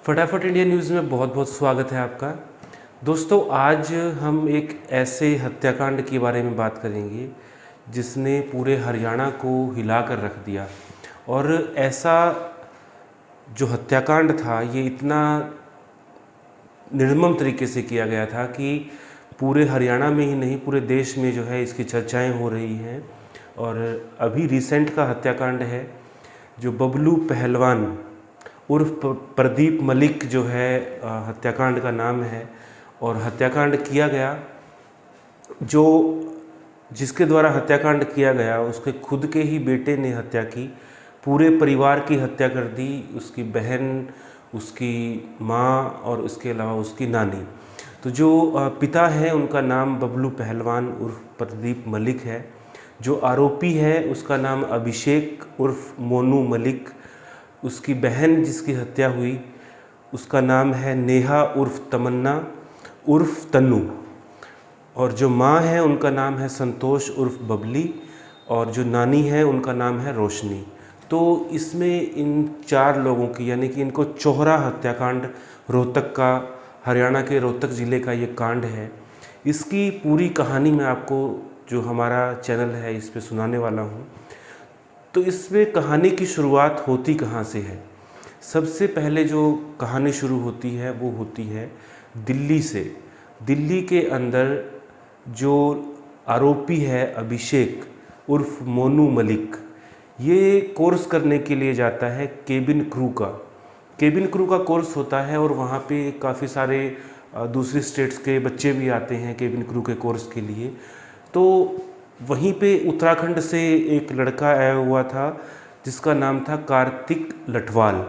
फटाफट India news में बहुत बहुत स्वागत है आपका। दोस्तों, आज हम एक ऐसे हत्याकांड के बारे में बात करेंगे जिसने पूरे हरियाणा को हिला कर रख दिया। और ऐसा जो हत्याकांड था ये इतना निर्मम तरीके से किया गया था कि पूरे हरियाणा में ही नहीं पूरे देश में जो है इसकी चर्चाएं हो रही हैं। और अभी रिसेंट का हत्याकांड है जो बबलू पहलवान उर्फ प्रदीप मलिक जो है हत्याकांड का नाम है। और हत्याकांड किया गया जो जिसके द्वारा हत्याकांड किया गया उसके खुद के ही बेटे ने हत्या की, पूरे परिवार की हत्या कर दी, उसकी बहन, उसकी माँ और इसके अलावा उसकी नानी। तो जो पिता हैं उनका नाम बबलू पहलवान उर्फ प्रदीप मलिक है। जो आरोपी है उसका नाम अभिषेक उर्फ मोनू मलिक। उसकी बहन जिसकी हत्या हुई उसका नाम है नेहा उर्फ तमन्ना उर्फ तन्नू। और जो माँ है उनका नाम है संतोष उर्फ बबली। और जो नानी है उनका नाम है रोशनी। तो इसमें इन 4 लोगों की यानी कि इनको चौहरा हत्याकांड रोहतक का, हरियाणा के रोहतक ज़िले का ये कांड है। इसकी पूरी कहानी मैं आपको जो हमारा चैनल है इस पे सुनाने वाला हूँ। तो इसमें कहानी की शुरुआत होती कहाँ से है? सबसे पहले जो कहानी शुरू होती है वो होती है दिल्ली से। दिल्ली के अंदर जो आरोपी है अभिषेक उर्फ मोनू मलिक, ये कोर्स करने के लिए जाता है केबिन क्रू का। केबिन क्रू का कोर्स होता है और वहाँ पे काफ़ी सारे दूसरी स्टेट्स के बच्चे भी आते हैं केबिन क्रू के कोर्स के लिए। तो वहीं पे उत्तराखंड से एक लड़का आया हुआ था जिसका नाम था कार्तिक लठवाल।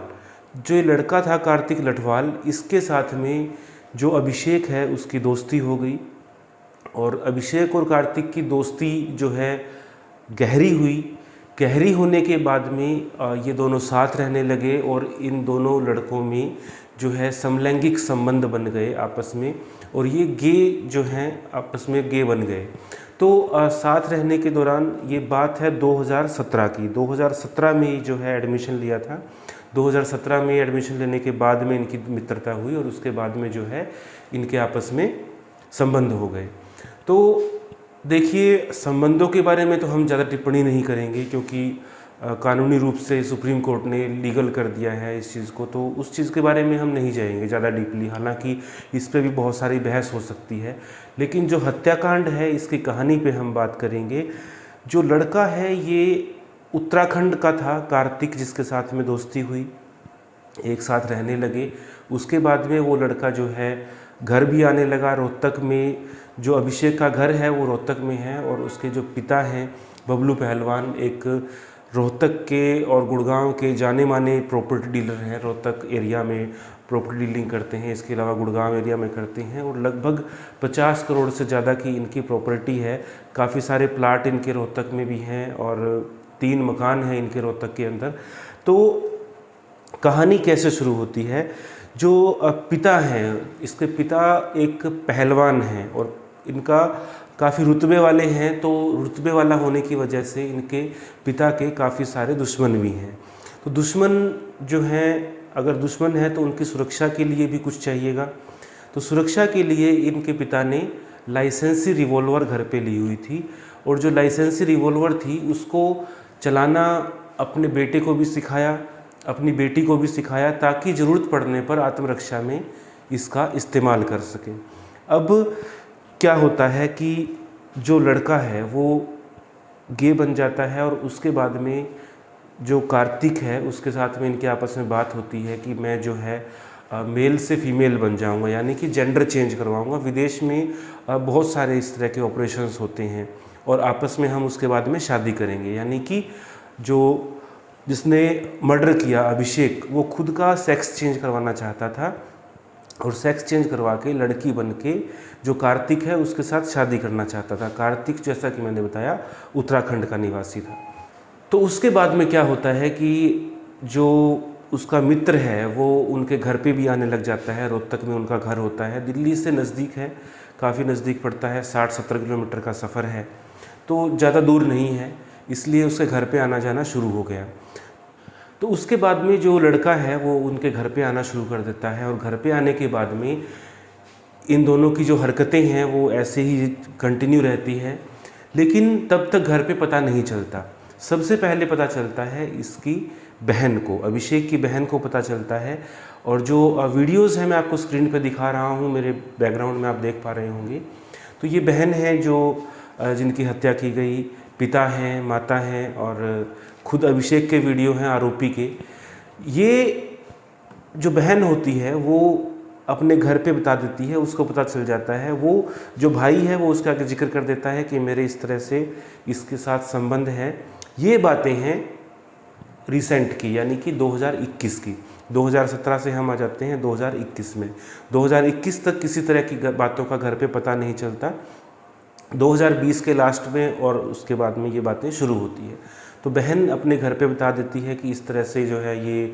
जो ये लड़का था कार्तिक लठवाल, इसके साथ में जो अभिषेक है उसकी दोस्ती हो गई। और अभिषेक और कार्तिक की दोस्ती जो है गहरी हुई। गहरी होने के बाद में ये दोनों साथ रहने लगे और इन दोनों लड़कों में जो है समलैंगिक संबंध बन गए आपस में। और ये गे जो हैं आपस में गे बन गए। तो साथ रहने के दौरान ये बात है 2017 की। 2017 में जो है एडमिशन लिया था। 2017 में एडमिशन लेने के बाद में इनकी मित्रता हुई और उसके बाद में जो है इनके आपस में संबंध हो गए। तो देखिए, संबंधों के बारे में तो हम ज़्यादा टिप्पणी नहीं करेंगे क्योंकि कानूनी रूप से सुप्रीम कोर्ट ने लीगल कर दिया है इस चीज़ को, तो उस चीज़ के बारे में हम नहीं जाएंगे ज़्यादा डीपली। हालांकि इस पे भी बहुत सारी बहस हो सकती है, लेकिन जो हत्याकांड है इसकी कहानी पे हम बात करेंगे। जो लड़का है ये उत्तराखंड का था, कार्तिक, जिसके साथ में दोस्ती हुई, एक साथ रहने लगे। उसके बाद में वो लड़का जो है घर भी आने लगा रोहतक में। जो अभिषेक का घर है वो रोहतक में है और उसके जो पिता हैं बबलू पहलवान एक रोहतक के और गुड़गांव के जाने माने प्रॉपर्टी डीलर हैं। रोहतक एरिया में प्रॉपर्टी डीलिंग करते हैं, इसके अलावा गुड़गांव एरिया में करते हैं। और लगभग 50 करोड़ से ज़्यादा की इनकी प्रॉपर्टी है। काफ़ी सारे प्लाट इनके रोहतक में भी हैं और 3 मकान हैं इनके रोहतक के अंदर। तो कहानी कैसे शुरू होती है? जो पिता हैं, इसके पिता एक पहलवान हैं और इनका काफ़ी रुतबे वाले हैं। तो रुतबे वाला होने की वजह से इनके पिता के काफ़ी सारे दुश्मन भी हैं। तो दुश्मन जो हैं, अगर दुश्मन है तो उनकी सुरक्षा के लिए भी कुछ चाहिएगा। तो सुरक्षा के लिए इनके पिता ने लाइसेंसी रिवॉल्वर घर पे ली हुई थी। और जो लाइसेंसी रिवॉल्वर थी उसको चलाना अपने बेटे को भी सिखाया, अपनी बेटी को भी सिखाया, ताकि ज़रूरत पड़ने पर आत्मरक्षा में इसका इस्तेमाल कर सकें। अब क्या होता है कि जो लड़का है वो गे बन जाता है और उसके बाद में जो कार्तिक है उसके साथ में इनके आपस में बात होती है कि मैं जो है मेल से फीमेल बन जाऊंगा, यानी कि जेंडर चेंज करवाऊंगा। विदेश में बहुत सारे इस तरह के ऑपरेशंस होते हैं और आपस में हम उसके बाद में शादी करेंगे। यानी कि जो जिसने मर्डर किया अभिषेक, वो खुद का सेक्स चेंज करवाना चाहता था और सेक्स चेंज करवा के लड़की बन के जो कार्तिक है उसके साथ शादी करना चाहता था। कार्तिक, जैसा कि मैंने बताया, उत्तराखंड का निवासी था। तो उसके बाद में क्या होता है कि जो उसका मित्र है वो उनके घर पे भी आने लग जाता है। रोहतक में उनका घर होता है, दिल्ली से नज़दीक है, काफ़ी नज़दीक पड़ता है, 60-70 किलोमीटर का सफ़र है, तो ज़्यादा दूर नहीं है, इसलिए उसके घर पे आना जाना शुरू हो गया। तो उसके बाद में जो लड़का है वो उनके घर पे आना शुरू कर देता है, और घर पे आने के बाद में इन दोनों की जो हरकतें हैं वो ऐसे ही कंटिन्यू रहती हैं, लेकिन तब तक घर पे पता नहीं चलता। सबसे पहले पता चलता है इसकी बहन को, अभिषेक की बहन को पता चलता है। और जो वीडियोज़ हैं मैं आपको स्क्रीन पे दिखा रहा हूँ, मेरे बैकग्राउंड में आप देख पा रहे होंगे। तो ये बहन है जो जिनकी हत्या की गई, पिता हैं, माता हैं, और खुद अभिषेक के वीडियो हैं आरोपी के। ये जो बहन होती है वो अपने घर पे बता देती है, उसको पता चल जाता है। वो जो भाई है वो उसका आगे जिक्र कर देता है कि मेरे इस तरह से इसके साथ संबंध है। ये बातें हैं रिसेंट की, यानी कि 2021 की। 2017 से हम आ जाते हैं 2021 में। 2021 तक किसी तरह की बातों का घर पे पता नहीं चलता। 2020 के लास्ट में और उसके बाद में ये बातें शुरू होती है। तो बहन अपने घर पे बता देती है कि इस तरह से जो है ये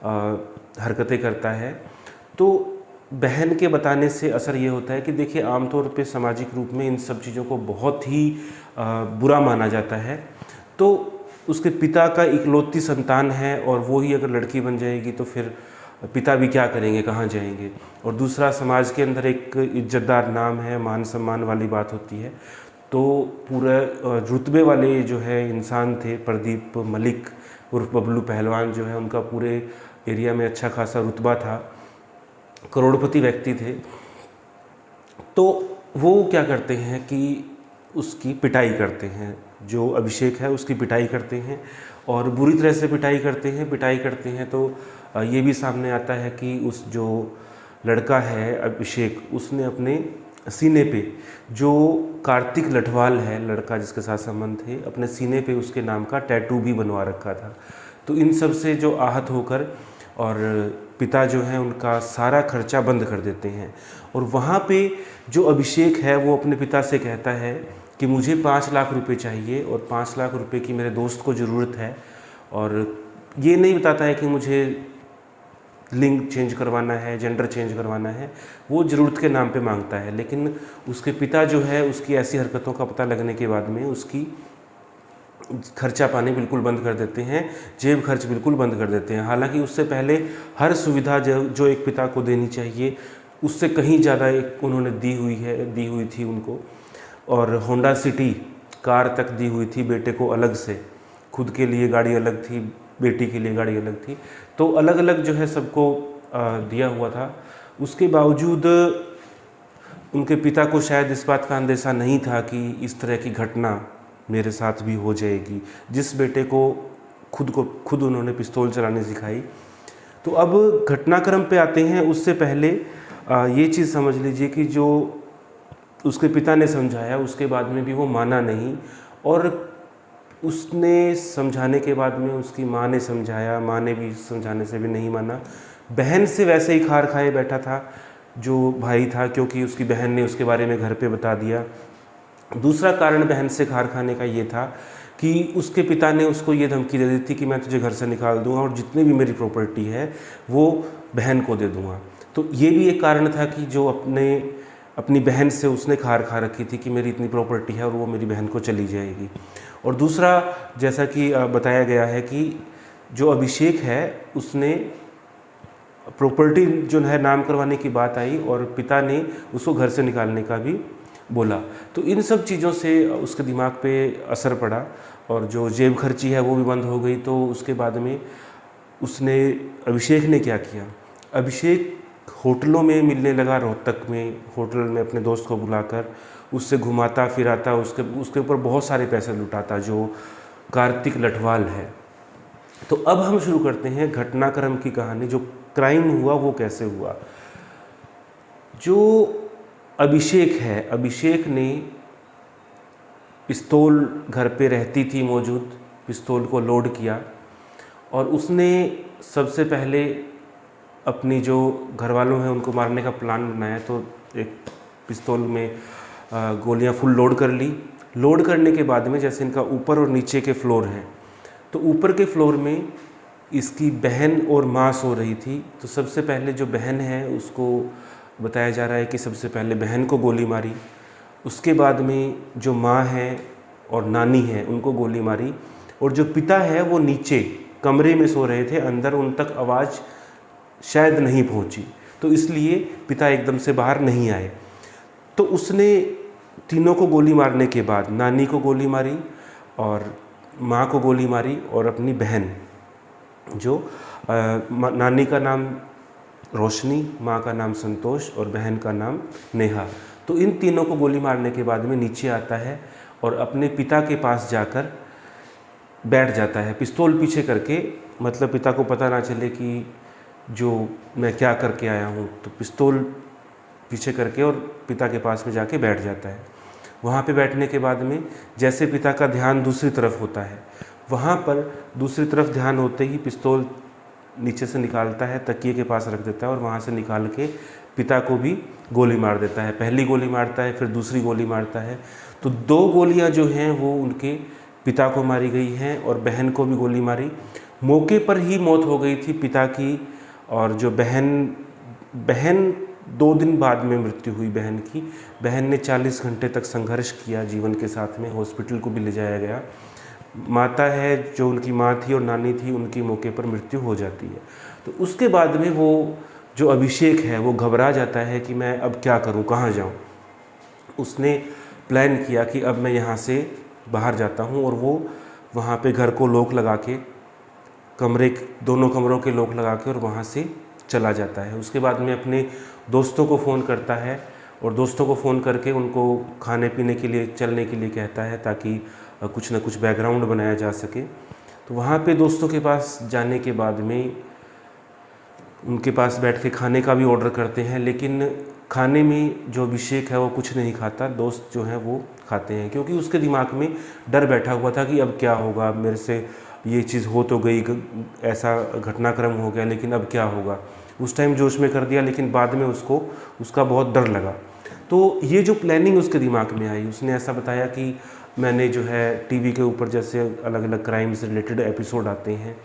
हरकतें करता है। तो बहन के बताने से असर ये होता है कि देखिए, आमतौर पे सामाजिक रूप में इन सब चीज़ों को बहुत ही बुरा माना जाता है। तो उसके पिता का इकलौती संतान है, और वो ही अगर लड़की बन जाएगी तो फिर पिता भी क्या करेंगे, कहाँ जाएंगे। और दूसरा, समाज के अंदर एक इज्जतदार नाम है, मान सम्मान वाली बात होती है। तो पूरे रुतबे वाले जो है इंसान थे, प्रदीप मलिक उर्फ बबलू पहलवान जो है, उनका पूरे एरिया में अच्छा खासा रुतबा था, करोड़पति व्यक्ति थे। तो वो क्या करते हैं कि उसकी पिटाई करते हैं, जो अभिषेक है उसकी पिटाई करते हैं, और बुरी तरह से पिटाई करते हैं। तो ये भी सामने आता है कि उस जो लड़का है अभिषेक, उसने अपने सीने पे, जो कार्तिक लठवाल है लड़का जिसके साथ संबंध थे, अपने सीने पे उसके नाम का टैटू भी बनवा रखा था। तो इन सब से जो आहत होकर, और पिता जो है उनका सारा खर्चा बंद कर देते हैं। और वहाँ पे जो अभिषेक है वो अपने पिता से कहता है कि मुझे 5 लाख रुपए चाहिए, और 5 लाख रुपए की मेरे दोस्त को ज़रूरत है। और ये नहीं बताता है कि मुझे लिंग चेंज करवाना है, जेंडर चेंज करवाना है, वो ज़रूरत के नाम पे मांगता है। लेकिन उसके पिता जो है उसकी ऐसी हरकतों का पता लगने के बाद में उसकी खर्चा पानी बिल्कुल बंद कर देते हैं, जेब खर्च बिल्कुल बंद कर देते हैं। हालांकि उससे पहले हर सुविधा जो एक पिता को देनी चाहिए उससे कहीं ज़्यादा एक उन्होंने दी हुई थी उनको। और होंडा सिटी कार तक दी हुई थी बेटे को अलग से, खुद के लिए गाड़ी अलग थी, बेटी के लिए गाड़ी अलग थी। तो अलग अलग जो है सबको दिया हुआ था। उसके बावजूद उनके पिता को शायद इस बात का अंदेशा नहीं था कि इस तरह की घटना मेरे साथ भी हो जाएगी। जिस बेटे को खुद उन्होंने पिस्तौल चलाने सिखाई। तो अब घटनाक्रम पे आते हैं। उससे पहले ये चीज़ समझ लीजिए कि जो उसके पिता ने समझाया उसके बाद में भी वो माना नहीं, और उसने समझाने के बाद में उसकी माँ ने समझाया, माँ ने भी समझाने से भी नहीं माना। बहन से वैसे ही खार खाए बैठा था जो भाई था, क्योंकि उसकी बहन ने उसके बारे में घर पे बता दिया। दूसरा कारण बहन से खार खाने का ये था कि उसके पिता ने उसको ये धमकी दे दी थी कि मैं तुझे घर से निकाल दूंगा और जितनी भी मेरी प्रॉपर्टी है वो बहन को दे दूंगा। तो ये भी एक कारण था कि जो अपनी बहन से उसने खार खा रखी थी कि मेरी इतनी प्रॉपर्टी है और वो मेरी बहन को चली जाएगी। और दूसरा, जैसा कि बताया गया है कि जो अभिषेक है उसने प्रॉपर्टी जो है नाम करवाने की बात आई और पिता ने उसको घर से निकालने का भी बोला। तो इन सब चीज़ों से उसके दिमाग पे असर पड़ा और जो जेब खर्ची है वो भी बंद हो गई। तो उसके बाद में अभिषेक ने क्या किया, अभिषेक होटलों में मिलने लगा। रोहतक में होटल में अपने दोस्त को बुलाकर उससे घुमाता फिराता, उसके ऊपर बहुत सारे पैसे लुटाता, जो कार्तिक लठवाल है। तो अब हम शुरू करते हैं घटनाक्रम की कहानी। जो क्राइम हुआ वो कैसे हुआ। जो अभिषेक है, अभिषेक ने पिस्तौल घर पे रहती थी मौजूद, पिस्तौल को लोड किया और उसने सबसे पहले अपनी जो घर वालों हैं उनको मारने का प्लान बनाया। तो एक पिस्तौल में गोलियां फुल लोड कर ली। लोड करने के बाद में जैसे इनका ऊपर और नीचे के फ्लोर हैं, तो ऊपर के फ्लोर में इसकी बहन और माँ सो रही थी। तो सबसे पहले जो बहन है उसको बताया जा रहा है कि सबसे पहले बहन को गोली मारी, उसके बाद में जो माँ है और नानी है उनको गोली मारी, और जो पिता है वो नीचे कमरे में सो रहे थे, अंदर उन तक आवाज़ शायद नहीं पहुंची, तो इसलिए पिता एकदम से बाहर नहीं आए। तो उसने तीनों को गोली मारने के बाद नानी को गोली मारी और माँ को गोली मारी और अपनी बहन, जो नानी का नाम रोशनी, माँ का नाम संतोष और बहन का नाम नेहा, तो इन तीनों को गोली मारने के बाद में नीचे आता है और अपने पिता के पास जाकर बैठ जाता है, पिस्तौल पीछे करके, मतलब पिता को पता ना चले कि जो मैं क्या करके आया हूँ, तो पिस्तौल पीछे करके और पिता के पास में जाके बैठ जाता है। वहाँ पे बैठने के बाद में जैसे पिता का ध्यान दूसरी तरफ होता है, वहाँ पर दूसरी तरफ ध्यान होते ही पिस्तौल नीचे से निकालता है, तकिए के पास रख देता है और वहाँ से निकाल के पिता को भी गोली मार देता है। पहली गोली मारता है, फिर दूसरी गोली मारता है। तो 2 गोलियाँ जो हैं वो उनके पिता को मारी गई हैं और बहन को भी गोली मारी। मौके पर ही मौत हो गई थी पिता की, और जो बहन 2 दिन बाद में मृत्यु हुई बहन की। बहन ने 40 घंटे तक संघर्ष किया जीवन के साथ में, हॉस्पिटल को भी ले जाया गया। माता है, जो उनकी माँ थी और नानी थी, उनकी मौके पर मृत्यु हो जाती है। तो उसके बाद में वो जो अभिषेक है वो घबरा जाता है कि मैं अब क्या करूं, कहाँ जाऊं। उसने प्लान किया कि अब मैं यहाँ से बाहर जाता हूं, और वो वहाँ पे घर को लॉक लगा के, दोनों कमरों के लॉक लगा के और वहाँ से चला जाता है। उसके बाद में अपने दोस्तों को फ़ोन करता है और दोस्तों को फ़ोन करके उनको खाने पीने के लिए, चलने के लिए कहता है, ताकि कुछ ना कुछ बैकग्राउंड बनाया जा सके। तो वहाँ पे दोस्तों के पास जाने के बाद में उनके पास बैठ के खाने का भी ऑर्डर करते हैं, लेकिन खाने में जो अभिषेक है वो कुछ नहीं खाता, दोस्त जो हैं वो खाते हैं, क्योंकि उसके दिमाग में डर बैठा हुआ था कि अब क्या होगा, मेरे से ये चीज़ हो तो गई, ऐसा घटनाक्रम हो गया, लेकिन अब क्या होगा। उस टाइम जोश में कर दिया, लेकिन बाद में उसका बहुत डर लगा। तो ये जो प्लानिंग उसके दिमाग में आई, उसने ऐसा बताया कि मैंने जो है टीवी के ऊपर जैसे अलग अलग क्राइम से रिलेटेड एपिसोड आते हैं,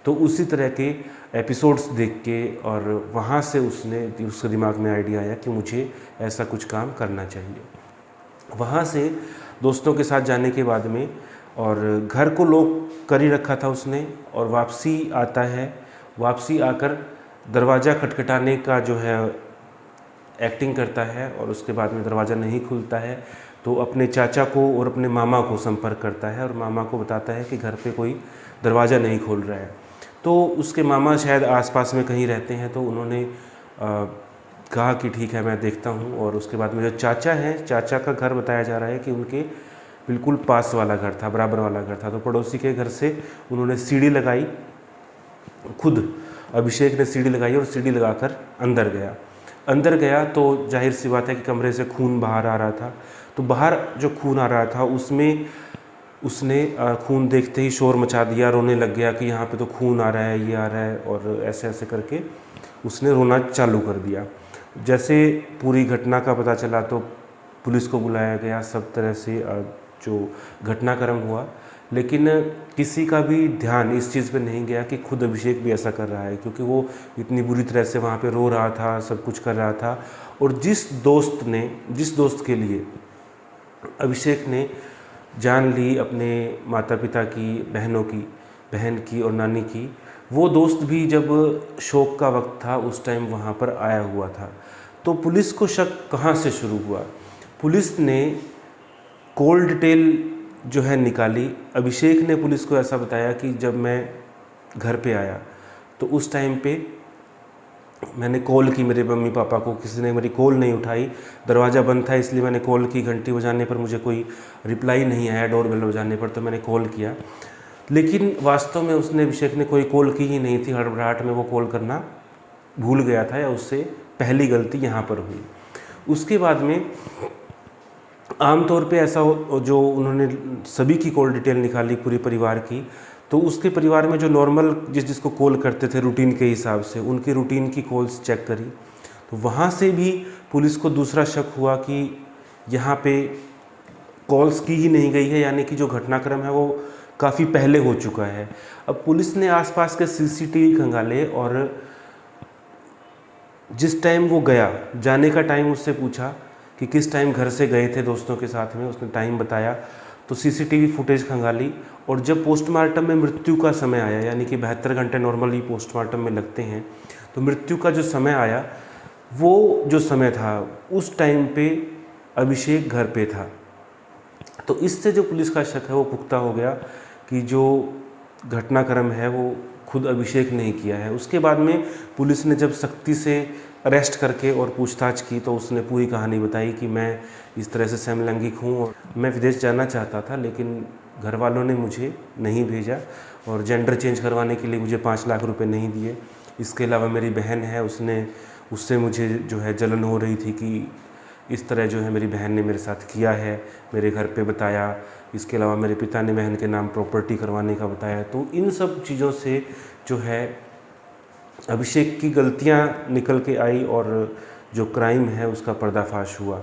तो उसी तरह के एपिसोड्स देख के, और वहाँ से उसके दिमाग में आइडिया आया कि मुझे ऐसा कुछ काम करना चाहिए। वहाँ से दोस्तों के साथ जाने के बाद में, और घर को लॉक कर ही रखा था उसने, और वापसी आता है। वापसी आकर दरवाज़ा खटखटाने का जो है एक्टिंग करता है, और उसके बाद में दरवाज़ा नहीं खुलता है, तो अपने चाचा को और अपने मामा को संपर्क करता है और मामा को बताता है कि घर पे कोई दरवाज़ा नहीं खोल रहा है। तो उसके मामा शायद आसपास में कहीं रहते हैं, तो उन्होंने कहा कि ठीक है, मैं देखता हूँ। और उसके बाद में जो चाचा हैं, चाचा का घर बताया जा रहा है कि उनके बिल्कुल पास वाला घर था, बराबर वाला घर था। तो पड़ोसी के घर से उन्होंने सीढ़ी लगाई, खुद अभिषेक ने सीढ़ी लगाई और सीढ़ी लगाकर अंदर गया तो जाहिर सी बात है कि कमरे से खून बाहर आ रहा था। तो बाहर जो खून आ रहा था उसमें उसने खून देखते ही शोर मचा दिया, रोने लग गया कि यहाँ पे तो खून आ रहा है, ये आ रहा है, और ऐसे ऐसे करके उसने रोना चालू कर दिया। जैसे पूरी घटना का पता चला तो पुलिस को बुलाया गया, सब तरह से जो घटनाक्रम हुआ, लेकिन किसी का भी ध्यान इस चीज़ पे नहीं गया कि खुद अभिषेक भी ऐसा कर रहा है, क्योंकि वो इतनी बुरी तरह से वहाँ पे रो रहा था, सब कुछ कर रहा था। और जिस दोस्त के लिए अभिषेक ने जान ली अपने माता पिता की, बहन की और नानी की, वो दोस्त भी जब शोक का वक्त था उस टाइम वहाँ पर आया हुआ था। तो पुलिस को शक कहाँ से शुरू हुआ? पुलिस ने कॉल डिटेल जो है निकाली। अभिषेक ने पुलिस को ऐसा बताया कि जब मैं घर पे आया तो उस टाइम पे मैंने कॉल की मेरे मम्मी पापा को, किसी ने मेरी कॉल नहीं उठाई, दरवाज़ा बंद था इसलिए मैंने कॉल की, घंटी बजाने पर मुझे कोई रिप्लाई नहीं आया, डोरबेल बजाने पर तो मैंने कॉल किया, लेकिन वास्तव में अभिषेक ने कोई कॉल की ही नहीं थी। हड़बड़ाहट में वो कॉल करना भूल गया था, या उससे पहली गलती यहाँ पर हुई। उसके बाद में आमतौर पे ऐसा जो उन्होंने सभी की कॉल डिटेल निकाली पूरे परिवार की, तो उसके परिवार में जो नॉर्मल जिसको कॉल करते थे रूटीन के हिसाब से, उनकी रूटीन की कॉल्स चेक करी, तो वहाँ से भी पुलिस को दूसरा शक हुआ कि यहाँ पे कॉल्स की ही नहीं गई है, यानी कि जो घटनाक्रम है वो काफ़ी पहले हो चुका है। अब पुलिस ने आसपास के सीसीटीवी खंगाले और जिस टाइम वो गया, जाने का टाइम उससे पूछा कि किस टाइम घर से गए थे दोस्तों के साथ में, उसने टाइम बताया। तो सीसीटीवी फुटेज खंगाली, और जब पोस्टमार्टम में मृत्यु का समय आया, यानी कि 72 घंटे नॉर्मली पोस्टमार्टम में लगते हैं, तो मृत्यु का जो समय आया, वो जो समय था उस टाइम पे अभिषेक घर पे था। तो इससे जो पुलिस का शक है वो पुख्ता हो गया कि जो घटनाक्रम है वो खुद अभिषेक ने किया है। उसके बाद में पुलिस ने जब सख्ती से अरेस्ट करके और पूछताछ की तो उसने पूरी कहानी बताई कि मैं इस तरह से समलैंगिक हूँ और मैं विदेश जाना चाहता था, लेकिन घर वालों ने मुझे नहीं भेजा और जेंडर चेंज करवाने के लिए मुझे 5 लाख रुपए नहीं दिए। इसके अलावा मेरी बहन है, उससे मुझे जो है जलन हो रही थी कि इस तरह जो है मेरी बहन ने मेरे साथ किया है, मेरे घर पे बताया। इसके अलावा मेरे पिता ने बहन के नाम प्रॉपर्टी करवाने का बताया। तो इन सब चीज़ों से जो है अभिषेक की गलतियां निकल के आई और जो क्राइम है उसका पर्दाफाश हुआ।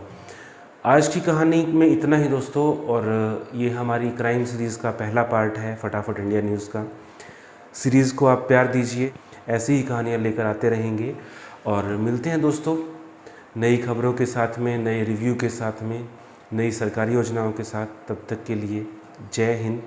आज की कहानी में इतना ही दोस्तों, और ये हमारी क्राइम सीरीज़ का पहला पार्ट है फटाफट इंडिया न्यूज़ का। सीरीज़ को आप प्यार दीजिए, ऐसी ही कहानियाँ लेकर आते रहेंगे और मिलते हैं दोस्तों नई खबरों के साथ में, नए रिव्यू के साथ में, नई सरकारी योजनाओं के साथ। तब तक के लिए जय हिंद,